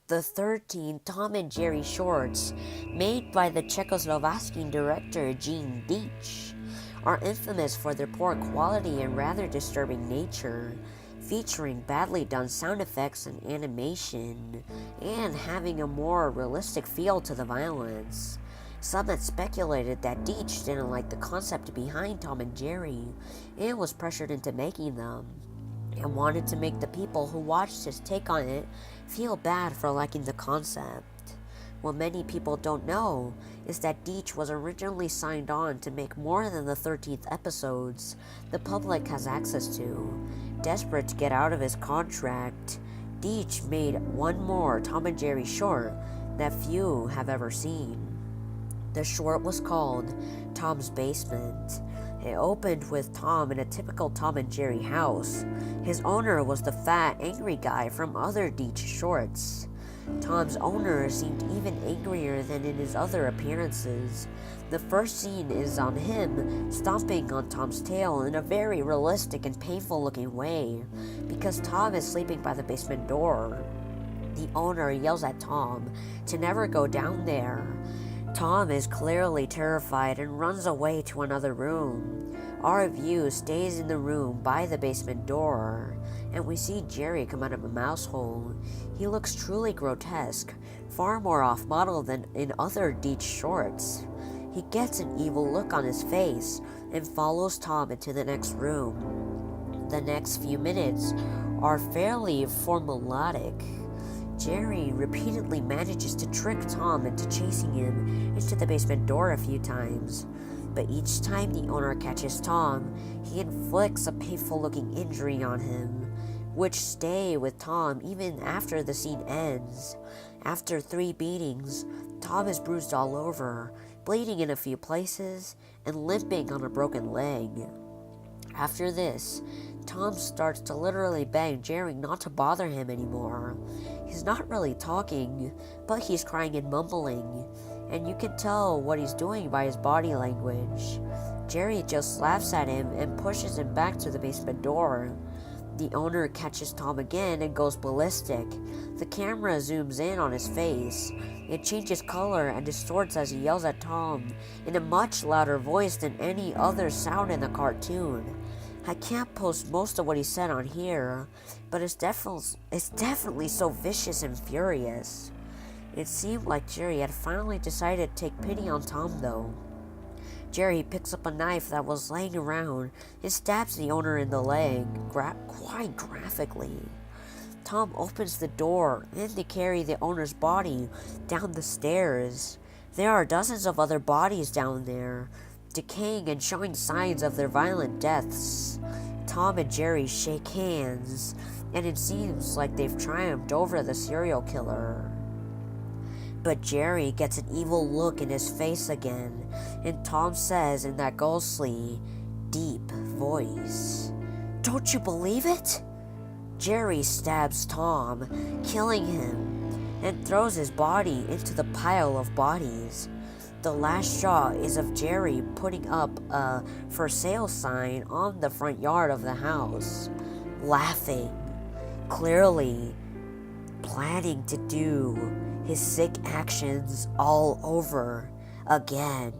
The 13 Tom and Jerry shorts, made by the Czechoslovakian director Gene Deitch, are infamous for their poor quality and rather disturbing nature, featuring badly done sound effects and animation, and having a more realistic feel to the violence. Some had speculated that Deitch didn't like the concept behind Tom and Jerry and was pressured into making them, and wanted to make the people who watched his take on it feel bad for liking the concept. What many people don't know is that Deitch was originally signed on to make more than the 13th episodes the public has access to. Desperate to get out of his contract, Deitch made one more Tom and Jerry short that few have ever seen. The short was called Tom's Basement. It opened with Tom in a typical Tom and Jerry house. His owner was the fat, angry guy from other Deitch shorts. Tom's owner seemed even angrier than in his other appearances. The first scene is on him stomping on Tom's tail in a very realistic and painful looking way, because Tom is sleeping by the basement door. The owner yells at Tom to never go down there. Tom is clearly terrified and runs away to another room. Our view stays in the room by the basement door, and we see Jerry come out of a mouse hole. He looks truly grotesque, far more off-model than in other Deitch shorts. He gets an evil look on his face and follows Tom into the next room. The next few minutes are fairly formulaic. Jerry repeatedly manages to trick Tom into chasing him into the basement door a few times, but each time the owner catches Tom, he inflicts a painful-looking injury on him, which stay with Tom even after the scene ends. After 3 beatings, Tom is bruised all over, bleeding in a few places, and limping on a broken leg. After this, Tom starts to literally beg Jerry not to bother him anymore. He's not really talking, but he's crying and mumbling, and you can tell what he's doing by his body language. Jerry just laughs at him and pushes him back to the basement door. The owner catches Tom again and goes ballistic. The camera zooms in on his face. It changes color and distorts as he yells at Tom in a much louder voice than any other sound in the cartoon. I can't post most of what he said on here, but it's definitely so vicious and furious. It seemed like Jerry had finally decided to take pity on Tom, though. Jerry picks up a knife that was laying around and stabs the owner in the leg, quite graphically. Tom opens the door and they carry the owner's body down the stairs. There are dozens of other bodies down there, decaying and showing signs of their violent deaths. Tom and Jerry shake hands, and it seems like they've triumphed over the serial killer. But Jerry gets an evil look in his face again, and Tom says in that ghostly, deep voice, "Don't you believe it?" Jerry stabs Tom, killing him, and throws his body into the pile of bodies. The last shot is of Jerry putting up a for sale sign on the front yard of the house, laughing, clearly planning to do his sick actions all over again.